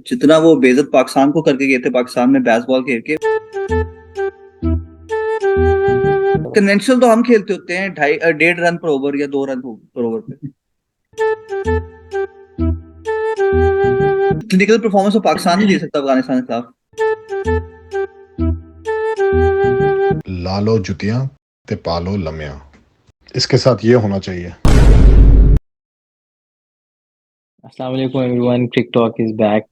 जितना वो बेइज्जत पाकिस्तान को करके गए थे पाकिस्तान में बैसबॉल खेल के। कन्वेंशनल तो हम खेलते होते हैं 1.5 रन पर ओवर या 2 रन पर ओवर पे। क्लिनिकल परफॉर्मेंस तो पाकिस्तान नहीं दे सकता अफगानिस्तान के खिलाफ। ला लो जुतियां ते पालो लम्या, इसके साथ ये होना चाहिए। अस्सलाम वालेकुम everyone, Crick Talk is back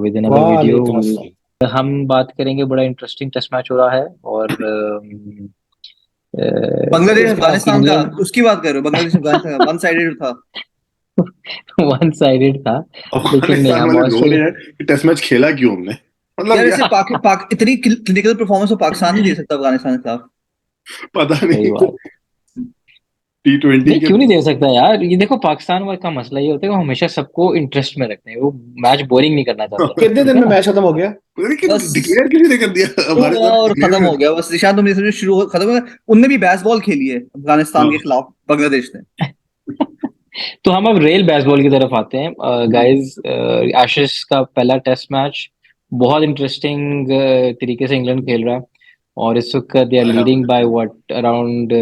with another video. हम बात करेंगे, बड़ा इंटरेस्टिंग टेस्ट मैच हो रहा है और बांग्लादेश अफगानिस्तान का उसकी बात कर रहे हो? बांग्लादेश अफगानिस्तान का वन साइडेड था। वन साइडेड था, लेकिन नहीं, अफगानिस्तान हम वाले रो रहे ऑस्ट्रेलिया हैं कि टेस्ट मैच खेला क्यों हमने। मतलब यार ऐसे यार, इतनी क्लिनिकल परफॉर्मेंस तो पाकिस्तान नहीं दे सकता अफगानिस्तान के खिलाफ। पता सही नहीं बात T20 नहीं, के क्यों नहीं दे सकता यार। ये देखो, पाकिस्तान का मसला ये होता है कि वो हमेशा सबको इंटरेस्ट में रखते हैं, वो मैच बोरिंग नहीं करना चाहते। कितने दिन में मैच खत्म हो गया? पता नहीं कि बस डिक्लेयर किसी ने कर दिया हमारे साथ और declare खत्म हो गया बस। निशान तुमने समझे शुरू खत्म हो गया। उनने भी बैसबॉल खेली है अफगानिस्तान के खिलाफ, बांग्लादेश ने। तो हम अब रेल बेसबॉल की तरफ आते हैं गाइस। एशेस का पहला टेस्ट मैच बहुत इंटरेस्टिंग तरीके से इंग्लैंड खेल रहा है और इस वक्त they are leading by what around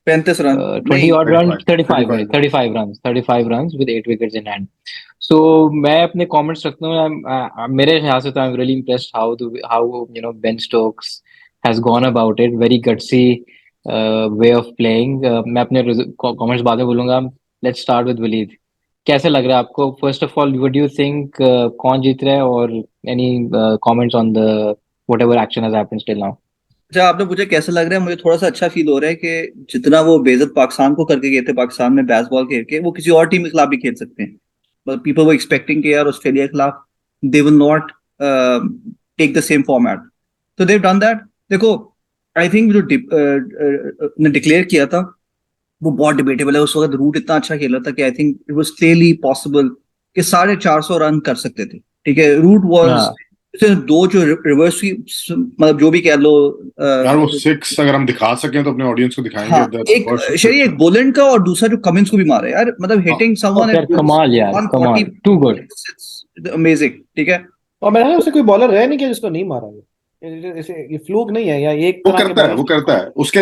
35 run 20 odd run, 35 35 35 runs with 8 wickets in hand. So मैं अपने comments रखता हूँ। मेरे ख्याल से तो I'm really impressed how Ben Stokes has gone about it. Very gutsy way of playing. मैं अपने comments बाद में बोलूंगा। Let's start with Waleed. कैसे लग रहा है आपको? First of all, what do you think? कौन जीत रहा है और any comments on the whatever action has happened till now? अच्छा, आपने पूछा कैसा लग रहा है। मुझे थोड़ा सा अच्छा फील हो रहा है कि जितना वो बेइज्जत पाकिस्तान को करके गए थे पाकिस्तान में बैसबॉल खेल के, वो किसी और टीम के खिलाफ भी खेल सकते हैं। बट पीपल वो एक्सपेक्टिंग के यार ऑस्ट्रेलिया के खिलाफ they will not take the same format, तो दे डन दैट। देखो, आई थिंक जो ने डिक्लेयर किया था वो बहुत डिबेटेबल है। उस वक्त रूट इतना अच्छा खेला था कि I think it was clearly possible कि 450 रन कर सकते थे। ठीक है, रूट वाज दो जो रिवर्स मतलब जो भी कह लो। यार वो 6 अगर हम दिखा सकें तो अपने ऑडियंस को दिखाएंगे। हाँ, एक बोलेंड का और दूसरा जो कमिंस को भी मारा है यार। मतलब हिटिंग समवन यार कमाल यार, कमाल, टू गुड, अमेजिंग। ठीक है, और मैंने उससे कोई बॉलर है नहीं क्या जिसको नहीं मारा है। ये फ्लूक नहीं है या एक वो तरह के करता है उसके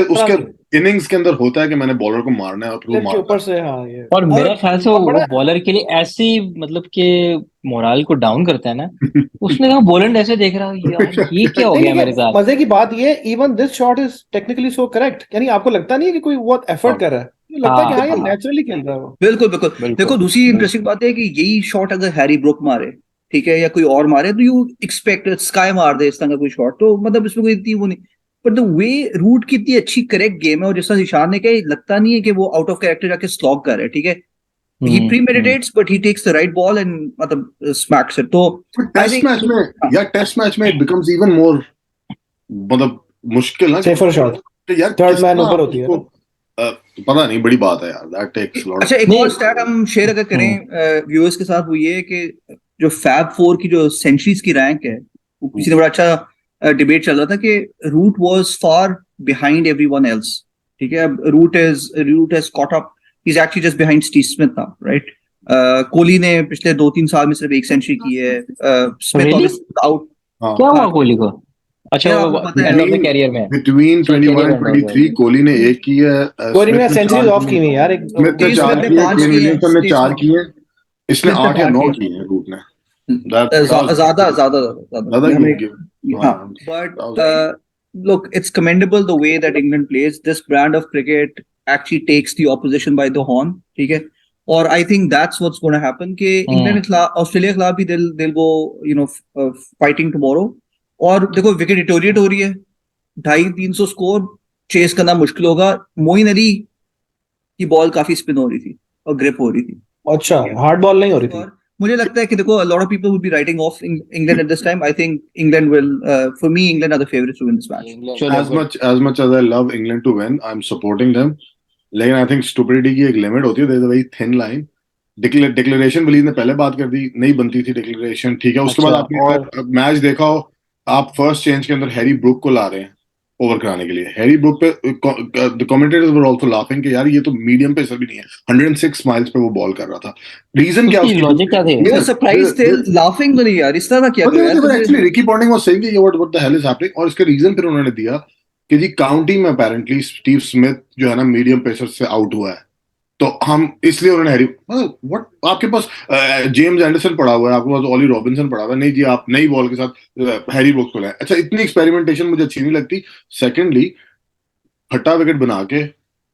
इनिंग्स के अंदर होता है कि मैंने बॉलर को मारना है और फिर वो मारता ऊपर से। हाँ, ये और मेरा ख्याल से वो बॉलर के लिए ऐसी मतलब कि मोरल को डाउन करता है ना। उसने कहा बोलेंड ऐसे देख रहा है, यार ये क्या हो गया मेरे साथ। मजे की बात ये, even this shot is technically so correct. यानी आपको लगता नहीं है कि कोई बहुत एफर्ट कर रहा है, लगता है कि हाँ ये नेचुरली खेल रहा है वो। बिल्कुल। देखो, दूसरी इंटरेस्टिंग बात है कि यही शॉट अगर हैरी ब्रुक मारे, ठीक है, या कोई और मारे, तो यू एक्सपेक्ट स्काई मार दे इस तरह का कोई शॉट, तो मतलब इसमें कोई इतनी वो नहीं। बट द वे रूट की इतनी अच्छी करेक्ट गेम है, और जिस तरह निशान ने कहा, लगता नहीं है कि वो आउट ऑफ कैरेक्टर जाके स्लॉग कर रहा है। ठीक है, he premeditates but he takes the right ball and मतलब smacks it। तो टेस्ट मैच में it becomes even more मतलब मुश्किल ना। सेफर शॉट यार थर्ड मैन ऊपर होती है। पता नहीं, बड़ी बात है यार। That takes lot. अच्छा, एक और स्टैट हम शेयर अगर करें व्यूअर्स के साथ, वो ये है कि जो फैब 4 की जो सेंचुरीज की रैंक है, वो किसी ने बड़ा अच्छा डिबेट चल रहा था कि Root was far behind everyone else. ठीक है, अब Root has caught up, he is actually just behind Steve Smith now, right. Kohli ने पिछले 2-3 साल में सिर्फ एक सेंचुरी की है। Smith obviously out. क्या हुआ कोहली को? अच्छा, एंड ऑफ द कैरियर में बिटवीन 21 एंड 23 कोहली ने एक की है। कोहली ने सेंचुरीज ऑफ की हुई यार। स्मिथ ने 4 की है, केन विलियमसन ने 4 की है, इसने 8 या 9 की है रूट ने। ज्यादा हाँ, but look, it's commendable the way that England plays. This brand of cricket actually takes the opposition by the horn. ठीक है, और I think that's what's going to happen कि इंग्लैंड के खिलाफ, ऑस्ट्रेलिया के खिलाफ भी they'll go fighting tomorrow। और देखो, विकेट डिटोरिएट हो रही है, 250-300 स्कोर चेस करना मुश्किल होगा। मोइन अली की बॉल काफी स्पिन हो रही थी और ग्रिप हो रही थी। अच्छा, हार्ड बॉल नहीं हो रही थी। मुझे लगता है कि देखो, a lot of people would be writing off England at this time. I think England will, for me, England are the favorites to win this match. as much as I love England to win, I'm supporting them. लेकिन I think stupidity की एक limit होती है। There's a very thin line. Declaration Waleed ने पहले बात कर दी, नहीं बनती थी डिक्लेरेशन। ठीक है, उसके बाद आपने मैच देखा हो, आप फर्स्ट चेंज के अंदर हैरी ब्रुक को ला रहे हैं, ओवर कराने के लिए। हैरी ब्रूक पे the commentators were also laughing कि यार ये तो मीडियम पेसर भी नहीं है, 106 माइल्स पे वो बॉल कर रहा था। रीजन क्या उसकी उसकी लॉजिक क्या थे? वो सरप्राइज थे, लाफिंग तो नहीं यार, इस तरह का क्या करो यार तुझे। Actually Ricky Ponting was saying कि what the hell is happening, और इसका रीजन फिर उन्होंने दिया कि जी काउंटी में अपेरेंटली स्टीव स्मिथ जो है ना मीडियम पेसर से आउट हुआ है, तो हम इसलिए उन्होंने हैरी व्हाट, आपके पास जेम्स एंडरसन पड़ा हुआ है, आपके पास ऑली रॉबिन्सन पड़ा हुआ है, नहीं जी आप नई बॉल के साथ हैरी ब्रूक्स को लाए। अच्छा, इतनी एक्सपेरिमेंटेशन मुझे अच्छी नहीं लगती। सेकेंडली, फट्टा विकेट बना के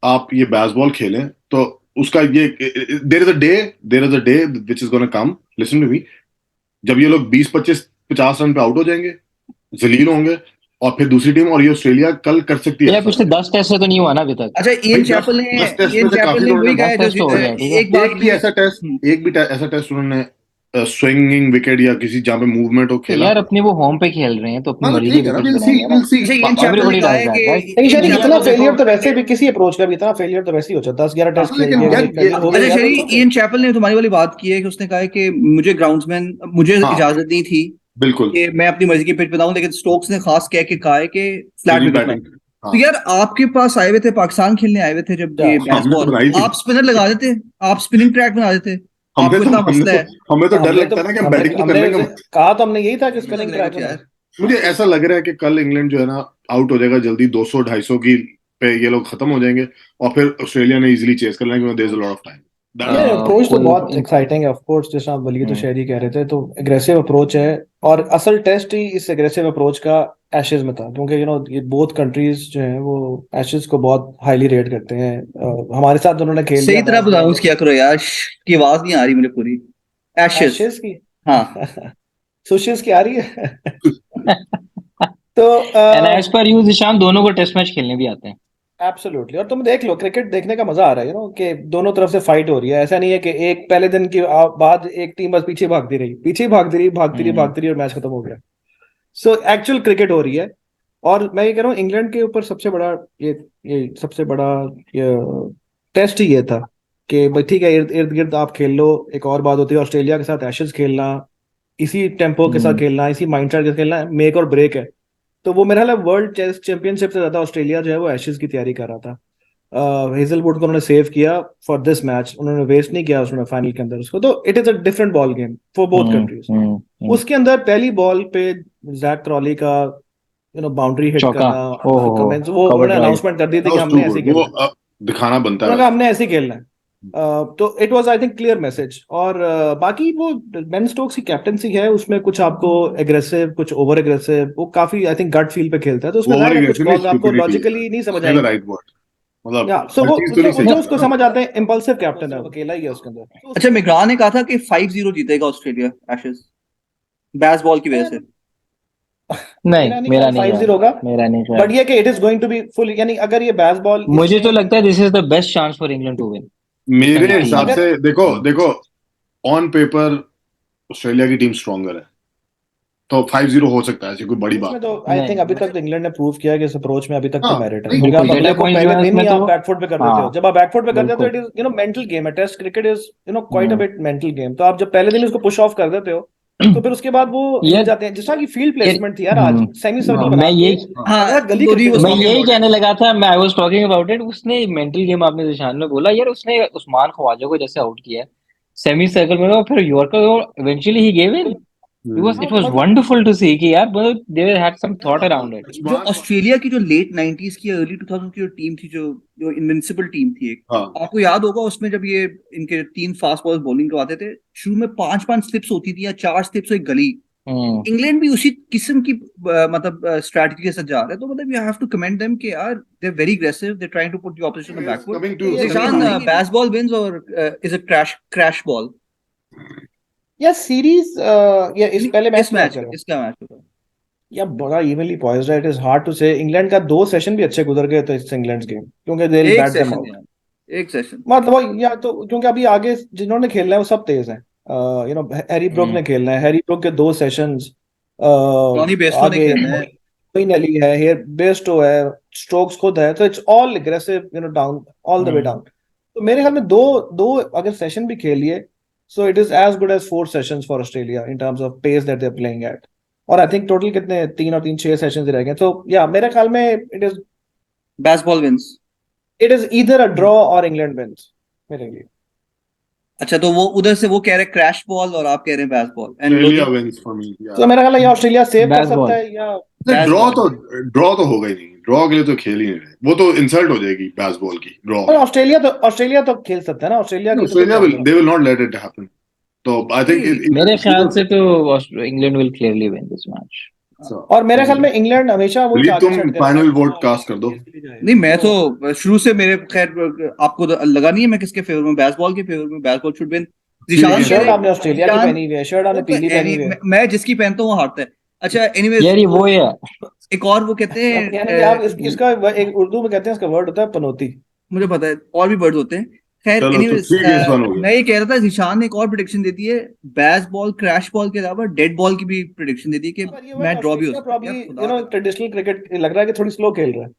आप ये बेसबॉल खेलें तो उसका ये there is a day which is gonna come, listen to me, जब ये लोग 20-25-50 रन पे आउट हो जाएंगे, जलील होंगे, और फिर दूसरी टीम, और ये ऑस्ट्रेलिया कल कर सकती है यार ऐसा। पिछले 10 टेस्ट से तो नहीं हुआ ना अभी तक। अच्छा, भाई, 10 टेस्ट में से काफी तो वही उन्होंने कहा 10 टेस्ट हो जो गया, ठीक है। एक बात एक भी ऐसा टेस्ट उन्होंने स्विंगिंग विकेट या किसी जहां पे मूवमेंट हो तो खेला। यार अपने वो होम पे खेल रहे हैं तो अपनी हाँ, मर्जी के ठीक है ना, विकेट्स we'll see, बनाएंगे ना। we'll see. अच्छा, इयन चैपल ने Everybody कहा does है that, कि right? नहीं शायद इंडिया इतना को फेलियर देखो, तो वैसे भी किसी अप्रोच का भी, इतना फेलियर तो वैसे ही हो जाता है। 10-11 टेस्ट हाँ, खेल लेकिन दिए, यार failure हो अच्छा गया शरी, तो इयन चैपल ने तुम्हारी वाली बात की है कि उसने कहा है कि मुझे ग्राउंड्समैन, मुझे हाँ, इजाजत नहीं थी बिल्कुल कि मैं अपनी मर्जी की पिच बनाऊं, लेकिन स्टोक्स ने खास कह के कहा है कि फ्लैट तेरी विकेट बनाओ। बैटिंग। तो हाँ, यार आपके पास आए हुए थे, पाकिस्तान खेलने आए हुए थे जब क्या ये हमने तो बेसबॉल, बनाई थी। आप स्पिनर लगा देते, आप स्पिनिंग ट्रैक बना देते, हमने आपको तो इतना हमने मसला तो है। हमें तो डर हमने तो लगता है ना कि हम हमने बैटिंग तो कर हमने लेंगे। कहा तो हमने यही था कि मुझे लग स्पिनिंग रहा है ट्रैक कुछ बनाओ। यार। मुझे ऐसा लग रहा है कि कल इंग्लैंड जो है ना आउट हो जाएगा जल्दी, 200-250 की पे ये लोग खत्म हो जाएंगे, और फिर ऑस्ट्रेलिया ने इजीली चेस कर लेंगे, क्योंकि there is a lot of time. ये अप्रोच तो कोई बहुत एक्साइटिंग है, ऑफ कोर्स, जैसा आप बल्कि तो हम्म, शहरी कह रहे थे, तो एग्रेसिव अप्रोच है। और असल टेस्ट ही इस एग्रेसिव अप्रोच का एशेज में था, क्योंकि ये बोथ कंट्रीज जो है वो एशेज को बहुत हाईली रेट करते हैं। हमारे साथ उन्होंने खेल सही दिया तरह बेसबॉल प्रोनाउंस किया करो यार, की आवाज नहीं आ रही मुझे पूरी। एशेज। एशेज की। हाँ। सुशीज की आ रही है। तो एंड एज पर यू ईशान दोनों को टेस्ट मैच खेलने भी आते हैं। एब्सोल्युटली। और तुम देख लो, क्रिकेट देखने का मजा आ रहा है, कि दोनों तरफ से फाइट हो रही है। ऐसा नहीं है कि एक पहले दिन की बाद एक टीम बस पीछे भागती रही, पीछे ही भागती रही, भागती रही, हम्म, भागती रही, और मैच खत्म हो गया। सो एक्चुअल क्रिकेट हो रही है। और मैं ये कह रहा हूँ, इंग्लैंड के ऊपर सबसे बड़ा ये सबसे बड़ा ये टेस्ट ही ये था कि भाई ठीक है, इर्द इर्द गिर्द आप खेल लो। एक और बात होती है, ऑस्ट्रेलिया के साथ एशेज खेलना, इसी टेम्पो के साथ हम्म, खेलना, इसी माइंड सेट के साथ खेलना, मेक और ब्रेक है। तो वो मेरा ख्याल है वर्ल्ड टेस्ट चैंपियनशिप से ज्यादा ऑस्ट्रेलिया जो है वो एशेज की तैयारी कर रहा था। हेजलवुड को उन्होंने सेव किया फॉर दिस मैच, उन्होंने वेस्ट नहीं किया उसने फाइनल के अंदर उसको। तो it is a different ball game for both hmm, countries. Hmm. उसके अंदर पहली बॉल पे जैक क्रॉली का बाउंड्री हिट चौका, करना, ओहो, कमेंट्स, वो कवर उन्होंने ड्राइव। अनाउंसमेंट कर दी थी That कि was हमने too ऐसे good. ही वो खेलना है। दिखाना बनता उन्होंने है कहा हमने ऐसे ही खेलना है। तो it was I think clear message. और बाकी वो बेन स्टोक्स की कैप्टनसी है, उसमें कुछ आपको एग्रेसिव, कुछ ओवर एग्रेसिव, वो काफी आई थिंक गट फील पे खेलता है, तो उसमें वो ओवर जाहिर है कुछ एग्रेसिव नहीं, कॉल्स आपको स्टुपिडिटी लॉजिकली नहीं समझ से द आएंगी। राइट वर्ड, मतलब या सो हर वो चीज तो नहीं सही मुझे उसको चलता ना। समझ आता है, इम्पल्सिव कैप्टन है, वो अकेला ही है उसके अंदर। तो अच्छा, मिगरान ने कहा था कि 5-0 जीतेगा ऑस्ट्रेलिया एशेज, बेसबॉल की वजह से। नहीं, मेरा नहीं मेरा ख्याल नहीं 5-0 ख्याल, होगा। मेरा नहीं ख्याल। बट ये कि it is going to be full, यानी अगर ये बैस बॉल मुझे तो इसमें लगता है this is the best chance for England to win. मेरे हिसाब अगर से देखो देखो, ऑन पेपर ऑस्ट्रेलिया की टीम स्ट्रॉन्गर है, तो 5-0 हो सकता है, ऐसी कोई बड़ी उसमें बात तो नहीं। आई थिंक नहीं, अभी तक तो इंग्लैंड ने प्रूव किया है कि इस अप्रोच में अभी तक तो हाँ, मेरिट है, नहीं, क्योंकि आप बिल्कुल, अगले डेटा को पॉइंट्स जो पहले है दिन उसमें ही तो। आप बैकफुट पे कर देते हो। हाँ, जब आप बैकफुट पे कर देते हो, बिल्कुल। इट इज मेंटल गेम है। Test cricket is quite a hmm, bit mental game. तो आप जब पहले दिन इसको पुश ऑफ कर देते हो, तो फिर उसके बाद वो हिल यार जाते हैं। जिस तरह की फील्ड यार, प्लेसमेंट थी यार, आज सेमी सर्कल मैं बना के यही हाँ, तगड़ा गली लोरी क्रिकेट वाज मैं हुआ। टॉकिंग यही अबाउट इट। कहने लगा था, मैं I was talking about it. उसने मेंटल गेम, आपने निशान में बोला यार, उसने उस्मान ख्वाजा को जैसे आउट किया सेमी सर्कल में, और फिर यॉर्कर इवेंचुअली ही गेव इन। हाँ, इट वाज मतलब वंडरफुल टू सी कि यार मतलब they had some thought around it. जो उस्मान, ऑस्ट्रेलिया की जो लेट 90s की अर्ली 2000 की जो टीम थी, जो जो इनविंसिबल टीम थी एक, हाँ, आपको याद होगा उसमें जब ये इनके 3 फास्ट बॉलर बॉलिंग करवाते थे, शुरू में 5-5 स्लिप्स होती थी या 4 स्लिप्स एक गली। हम्म, इंग्लैंड भी उसी किस्म की मतलब स्ट्रैटेजी के साथ जा रहा है, तो मतलब you have to commend them कि यार they are very aggressive, they trying to put the opposition on backfoot. Coming तो टू ये कमिंग निशान, टू हारेंगे। बेसबॉल विंस और इज अ क्रैश बॉल। या सीरीज, या इस पहले मैच इस की बात मैच कर रहे हो? इसका मैच होता है। या बड़ा इवनली पॉइज्ड है, इट इज हार्ड टू से। इंग्लैंड का 2 सेशन भी अच्छे गुजर गए, तो इस इंग्लैंड गेम, क्योंकि दे विल एक बैट देम सेशन आउट। यार, एक सेशन। मतलब या तो क्योंकि अभी आगे जिन्होंने खेलना है वो सब तेज हैं। हैरी ब्रूक हम्म, ने खेलना है, हैरी ब्रूक के 2 सेशंस। जॉनी बेस्टो ने आगे खेलना है। मोइन अली है, हेयर बेस्टो है, स्टोक्स खुद है, तो it's all aggressive, down, all the way hmm, down. तो मेरे ख्याल में दो दो अगर सेशन भी खेल लिए, so it is as good as 4 sessions for Australia in terms of pace that they are playing at. और आई थिंक टोटल कितने 3 और 3 6 सेशंस रह गए, तो या मेरे ख्याल में Bazball wins. It is either a draw और इंग्लैंड विंस मेरे लिए। अच्छा, तो वो उधर से वो कह रहे क्रैश बॉल और आप कह रहे हैं Bazball. Australia wins for me. तो मेरा ख्याल है या ऑस्ट्रेलिया सेव कर Baseball. सकता है या ड्रॉ तो होगा ही नहीं, ड्रॉ के लिए तो खेल ही नहीं रहे, वो तो इंसल्ट हो जाएगी बेसबॉल की ड्रॉ। और ऑस्ट्रेलिया तो खेल सकता है ना, ऑस्ट्रेलिया की तो Australia they will not let it happen. तो आई थिंक मेरे ख्याल से तो England will clearly win this match. और मेरे ख्याल में इंग्लैंड हमेशा वो तुम फाइनल वोट कास्ट कर दो। नहीं, मैं तो शुरू से मेरे खैर आपको तो लगा नहीं है मैं किसके फेवर में, बेसबॉल के फेवर में, Bazball should win. Zeeshan shirt आपने ऑस्ट्रेलिया की पहनी हुई है, शर्ट आपने पीली पहनी हुई है। मैं जिसकी पहनता हूँ वो हारता है। अच्छा एनीवेज, यार ये वो है। एक और वो कहते यानी कि आप हैं, इसका एक उर्दू में कहते हैं, इसका वर्ड होता है पनौती। मुझे पता है और भी वर्ड होते हैं। खैर चलो, तो एनीवेज, 3-1 हो गया। मैं ये कह रहा था जिशान ने एक और प्रेडिक्शन दे दी है, बेसबॉल क्रैश बॉल के अलावा डेड बॉल की भी प्रेडिक्शन दे दी कि मैच ड्रॉ भी हो सकता है। यू नो ट्रेडिशनल क्रिकेट लग रहा है कि थोड़ी स्लो खेल रहा है।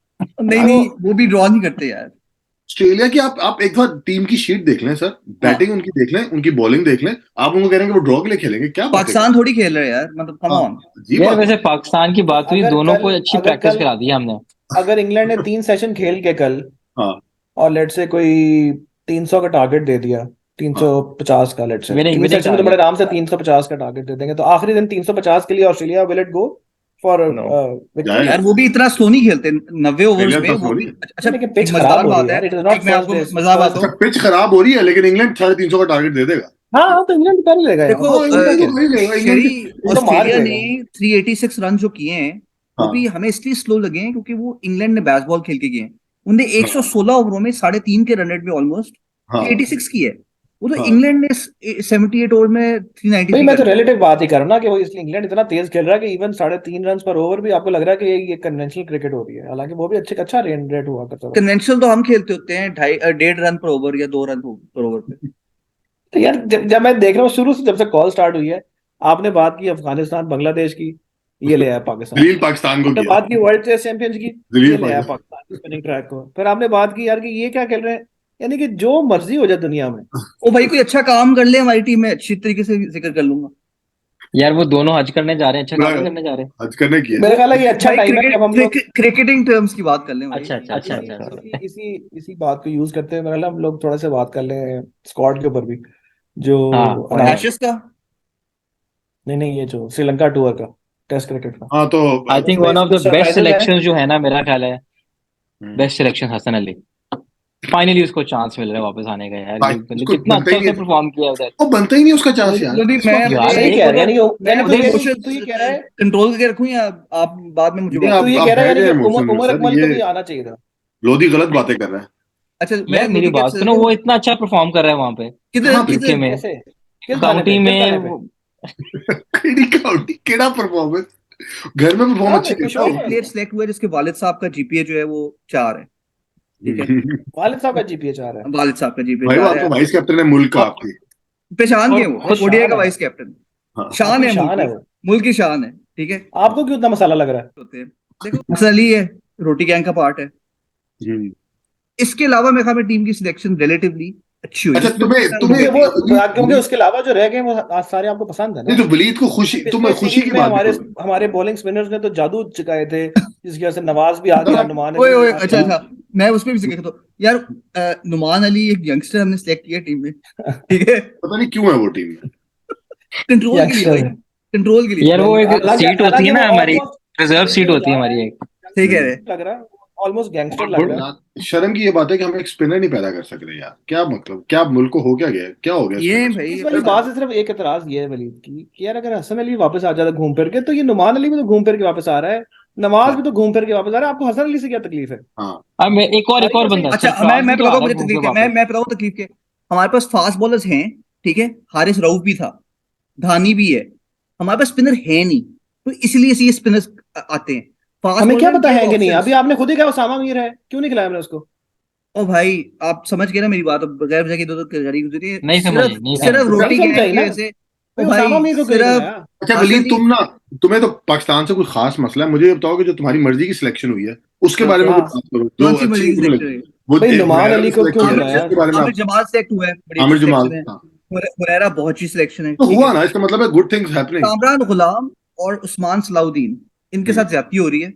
नहीं, वो भी ड्रॉ नहीं करते यार। ऑस्ट्रेलिया की आप एक बार टीम की शीट देख लें सर, बैटिंग उनकी देख लें, उनकी बॉलिंग देख लें, आप उनको कह रहे हैं कि वो ड्रॉ के लिए खेलेंगे, क्या बात है? पाकिस्तान थोड़ी खेल रहे हैं यार, मतलब कम ऑन। अजीब यार बात है। वैसे पाकिस्तान की बात हुई, अगर दोनों कल- को अच्छी अगर प्रैक्टिस कल- करा दी है हमने। अगर इंग्लैंड ने 3 सेशन खेल के कल हाँ और लेट से कोई 300 का टारगेट दे दिया, 350 का, लेट से Winning 3 सेशन में तो target. बड़े आराम से 350 का टारगेट दे देंगे, तो आखिरी दिन 350 के लिए Australia will it go for जाएगा। यार वो भी इतना स्लो नहीं खेलते 90 ओवर्स खेलना में, तो वो स्लो भी। नहीं। अच्छा लेकिन एक पिच मजेदार खराब हो रही बात है है, यार, it is not एक मैं आपको first day, मजेदार बात first- बताऊं। अच्छा पिच खराब हो रही है, लेकिन इंग्लैंड 350 का टारगेट दे देगा। हाँ तो इंग्लैंड कर लेगा यार। देखो हाँ, इंग्लैंड तो वही लेगा, इंग्लैंड शरी, वो तो मार ऑस्ट्रेलिया देगा। ने 386 रन जो किए हैं वो हाँ। भी हमें इसलिए स्लो लगे हैं क्योंकि वो इंग्लैंड ने बेसबॉल खेल के किए हैं। उनने हाँ। 116 ओवरों में 3.5 के रन रेट में ऑलमोस्ट हाँ 86 की है। वो तो हाँ। इंग्लैंड ने 78 ओवर में 393 भाई मैं तो कर दिया। रिलेटिव बात ही कर रहा हूँ ना कि वो इसलिए इंग्लैंड इतना तेज खेल रहा है कि इवन 3.5 रन पर ओवर भी आपको लग रहा है कि ये कन्वेंशनल क्रिकेट हो रही है, हालांकि वो भी अच्छा रेन रेट हुआ करता था। कन्वेंशनल तो हम खेलते होते हैं 1.5 रन पर ओवर या 2 रन पर ओवर पे। तो यार जब मैं देख रहा हूँ शुरू से, जब से कॉल स्टार्ट हुई है, आपने बात की अफगानिस्तान बांग्लादेश की, ये ले आया पाकिस्तान। जलील पाकिस्तान को आपने किया। बात की वर्ल्ड टेस्ट चैंपियंस की, जलील ये ले आया पाकिस्तान। पाकिस्तान की स्पिनिंग ट्रैक को। फिर आपने बात की यार कि ये क्या खेल रहे हैं, यानी कि जो मर्जी हो जाए दुनिया में। ओ भाई, कोई अच्छा काम कर ले हमारी टीम में, अच्छी तरीके से जिक्र कर लूंगा। यार वो दोनों हज करने जा रहे हैं, अच्छा काम नहीं करने जा रहे हैं। हज करने की है। मेरा ख्याल है ये अच्छा भाई टाइम है कि अब हम लोग क्रिकेटिंग टर्म्स की बात कर लें भाई। अच्छा। इसी बात को यूज करते हैं, मेरा ख्याल है हम लोग थोड़ा सा बात कर लें स्क्वाड के ऊपर भी, जो हाँ, अनाउंस- एशेस का नहीं, ये जो श्रीलंका टूर का टेस्ट क्रिकेट का। हाँ तो I think one of the इसमें बेस्ट surprises है। सिलेक्शंस जो है ना, मेरा ख्याल है best selection Hasan Ali. Finally उसको चांस मिल रहा है वापस आने का यार, भाई, मतलब उसको कितना बनता ही अच्छा उसने नहीं। परफॉर्म किया उधर। वो बनता ही नहीं उसका चांस यार। लोधी, मैं यार, सही एक कह रहा है, उधर- यानी तू ये कह रहा है, कंट्रोल करके रखूं या आप बाद में मुझे नहीं, बात तू ये आप कह रहा है है यानी कि इमोशनल उमर सर, अकमल को ये भी आना चाहिए था। लोधी गलत बातें कर रहा है। अच्छा यार मेरी बात सुनो, वो इतना अच्छा परफॉर्म कर रहा है वहां पे किधर हाँ, यूके में, कैसे किस काउंटी गाने पे? में। केड़ी काउंटी केड़ा परफॉर्मेंस, घर में परफॉर्म हाँ, अच्छी कुछ करता और है। एक प्लेयर सिलेक्ट हुआ है जिसके वालिद साहब का जीपीए जो है वो 4 है। ठीक है, वालिद साहब का जीपीए 4 है। वालिद साहब का जीपीए भाई वो 4 आपका है। वाइस कैप्टन है मुल्क का आपके। पहचान और गए वो शान ओडीआई का है। वाइस कैप्टन, हाँ। शान आपकी है, शान है वो। मुल्क की शान है। ठीक है, आपको क्यों इतना मसाला लग रहा है? होते हैं। देखो हसन अली है, रोटी गैंग का पार्ट है। हम्म। इसके अलावा मेरे ख्याल में टीम की सिलेक्शन रिलेटिवली अच्छी हुई। अच्छा जिसमें क्योंकि उसके अलावा जो रह गए वो आज सारे आपको पसंद है ना। नहीं तो वलीद को खुशी, तुम्हें पिछले खुशी सीरीज की में बात करो। हमारे बॉलिंग स्पिनर्स ने तो जादू चुकाए थे, जिसकी वजह से नवाज भी आ गया, नुमान अली ओए भी ओए, आ अच्छा गया। अच्छा, मैं उसमें भी जिक्र तो यार, नुमान अली एक यंगस्टर हमने सिलेक्ट किया टीम में। ठीक है, पता नहीं क्यों है वो टीम में। कंट्रोल के लिए भाई, Youngster। कंट्रोल के लिए। यार वो एक हालांकि- सीट होती हालांकि है ना वो हमारी, almost रिजर्व सीट होती है हमारी एक। सही कह रहे हैं। लग रहा है, ऑलमोस्ट गैंगस्टर लग रहा है। शर्म की ये बात है कि हम एक स्पिनर नहीं पैदा कर सक रहे यार। क्या मतलब, क्या मुल्क को हो क्या गया, क्या हो गया ये spinner से? भाई इस वाली बात से सिर्फ एक एतराज ये है वलीद की कि यार अगर हसन अली वापस आ जाता घूम फिर के, तो ये नुमान अली भी तो घूम फिर के वापस आ रहा है, नवाज भी तो घूम फिर के वापस आ रहा है, आपको हसन अली से क्या तकलीफ है? हाँ अब मैं एक और बंदा, अच्छा, सरफराज मैं भी तो बताऊँ आ रहा मुझे है घूम तकलीफ के के, वापस। मैं बताऊँ तकलीफ के। हमारे पास फास्ट बॉलर्स हैं, ठीक है, हारिस रऊफ भी था, धानी भी है, हमारे पास स्पिनर है नहीं, तो इसलिए ये स्पिनर्स आते हैं। फास्ट हमें क्या बॉलर पता में है कि नहीं? options। अभी आपने खुद ही कहा उसामा मीर है, क्यों नहीं खिलाया हमने उसको? ओ भाई, आप समझ गए ना मेरी बात, अब बगैर वजह की तो गाड़ी गुजरी है। नहीं समझी, सिर्फ नहीं सिर्फ समझी। रोटी नहीं गैंग समझाई की ना। वजह से। ओ भाई भाई, उसामा मीर को क्यों नहीं सिर्फ खिलाया? अच्छा हसन वलीद, अली- तुम्हें तो पाकिस्तान से कोई खास मसला है। मुझे ये बताओ कि जो तुम्हारी मर्जी की सिलेक्शन हुई है उसके हाँ, बारे में हाँ। कुछ बात करो, कौन जो सी मर्जी अच्छी की तुम्हें सिलेक्टर लगी। है? वो भाई नुमान हुरैरा अली की को क्यों selection है, खिलाया? उसके बारे में आमिर आप। जमाल सेलेक्ट हुआ है, बड़ी आमिर अच्छी जमाल, सिलेक्शन है। हाँ। हुरैरा बहुत अच्छी सिलेक्शन है। तो ठीक हुआ है, ना, इसका मतलब है गुड थिंग्स हैपनिंग। कामरान गुलाम और उस्मान सलाउद्दीन, इनके हम्म। साथ ज्यादती हो रही है।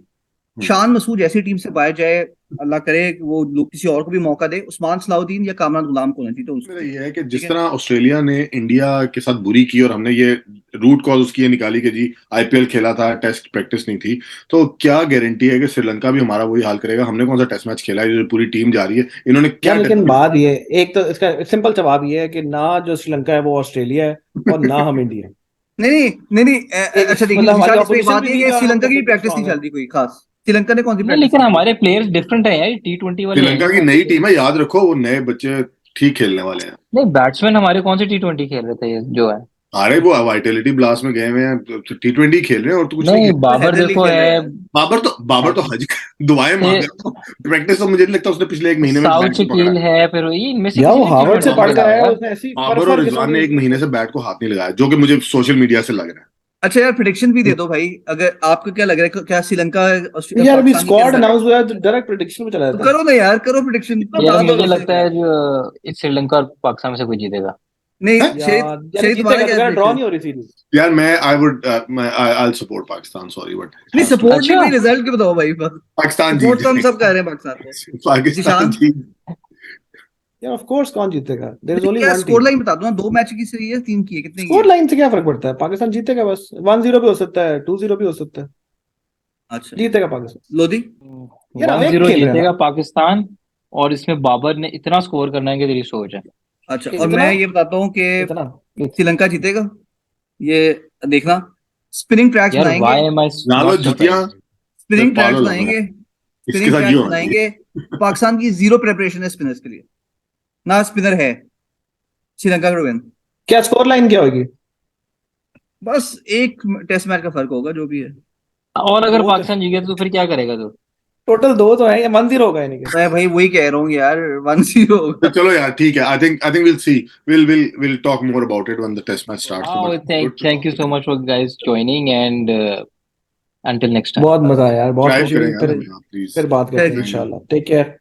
शान मसूद ऐसी टीम से बाहर जाए, अल्लाह करे कि वो लोग किसी और को भी मौका दे। उस्मान सलाउद्दीन या कामरान गुलाम को होना चाहिए तो मेरा उसको, ये है कि ठीक जिस है। तरह ऑस्ट्रेलिया ने इंडिया के साथ बुरी की और हमने ये रूट कॉज उसकी ये निकाली कि जी आईपीएल खेला था, टेस्ट प्रैक्टिस नहीं थी, तो क्या गारंटी है कि श्रीलंका भी हमारा वही हाल करेगा? हमने कौन सा टेस्ट मैच खेला है? जो पूरी टीम जा रही है, इन्होंने क्या यार लेकिन टेस्ट बात ये, एक तो इसका सिंपल जवाब ये है कि ना जो श्रीलंका है वो ऑस्ट्रेलिया है और ना हम इंडिया है। नहीं, अच्छा देखिए मतलब हमारी निशान, इसमें एक ऑपोजिशन बात भी ये है वीक कि है और हम श्रीलंका की भी डिफेंसिव प्रैक्टिस नहीं स्ट्रांग है। चल रही कोई खास। श्रीलंका ने कौन सी नहीं, प्रैक्टिस लेकिन की? हमारे प्लेयर्स डिफरेंट है यार, T20 वाले श्रीलंका की हैं। नई टीम है, याद रखो, वो नए बच्चे ठीक खेलने वाले हैं। नहीं, बैट्समैन हमारे कौन से T20 खेल रहे थे जो है? अरे वो वाइटलिटी ब्लास्ट में गए हुए हैं, T20 खेल रहे हैं और तो कुछ नहीं नहीं, खेल। बाबर हैदर अली देखो खेल रहा है है। यार। बाबर तो हज दुआएं मांग रहा था। प्रैक्टिस तो मुझे नहीं लगता उसने पिछले एक महीने में साउथ बैट को पकड़ा शकील है। है, फिर ये इनमें से या किसी वो ने हार्वर्ड से T20 पढ़ कर खेला आया, होगा। उसने ऐसी बाबर और फर किस्म रिजवान ने की। एक महीने से बैट को हाथ नहीं लगाया, जो कि मुझे सोशल मीडिया से लग रहा है। अच्छा यार, प्रिडिक्शन भी दे दो भाई, अगर आपको क्या लग रहा है, क्या श्रीलंका यार अभी पाकिस्तान की क्या स्क्वाड रिजल्ट? अनाउंस हुआ है तो डायरेक्ट प्रेडिक्शन में चला तो जाता है। करो ना यार, करो प्रिडिक्शन, यार बता दो मुझे वैसे। लगता है जो इस श्रीलंका और पाकिस्तान में से कोई जीतेगा। नहीं हैं? शहीद, यार शहीद तुम्हारा जीतेगा क्या तो, यार ड्रॉ प्रिडिक्शन? नहीं हो रही सीरीज। यार मैं I would I support Pakistan, sorry but it नहीं हैज टू। सपोर्ट नहीं अच्छा। भाई, रिजल्ट के बताओ भाई बस। पाकिस्तान जीत सपोर्ट तो हम सब जाएगा। कर रहे हैं पाकिस्तान को। पाकिस्तान जिशान, जीत। यार ऑफ कोर्स कौन जीतेगा, देयर इज नहीं ओनली क्या वन स्कोर टीम। लाइन बता दो ना, 2 मैच की सीरीज है, 3 की है, कितने की स्कोर है? लाइन से क्या फर्क पड़ता है, पाकिस्तान जीतेगा बस। 1-0 भी हो सकता है, 2-0 भी हो सकता है, अच्छा जीतेगा पाकिस्तान। लोधी। यार 1-0 खेल रहे हैं जीतेगा ना। पाकिस्तान। और इसमें बाबर ने इतना स्कोर करना है कि तेरी सोच है। अच्छा, और इतना मैं ये बताता हूँ कि इतना श्रीलंका जीतेगा, ये देखना। स्पिनिंग ट्रैक्स यार बनाएंगे, वाई एम आई ला लो नॉट जुतियां, सरप्राइज? स्पिनिंग पालो ट्रैक्स ला लो। बनाएंगे, इसके स्पिनिंग साथ ये ट्रैक्स होना चाहिए। बनाएंगे। पाकिस्तान की जीरो प्रेपरेशन है स्पिनर्स के लिए, ना स्पिनर है। श्रीलंका का विन। क्या स्कोर लाइन क्या होगी? बस एक टेस्ट मैच का फर्क होगा, जो भी है। और अगर दो पाकिस्तान जीत गया तो फिर क्या करेगा तू? टोटल दो तो है, या 1-0 होगा यानी कि। मैं भाई वही कह रहा हूँ यार, 1-0 तो होगा। चलो यार ठीक है, I think will see, will talk more about it when the test match starts, हाँ, but good to thank talk you with so you. Much for guys joining and until next time. बहुत मजा आया यार, बहुत drive खुशी हुई। करें यार फिर हमें, प्लीज। फिर बात करते हैं इंशाल्लाह। Take care.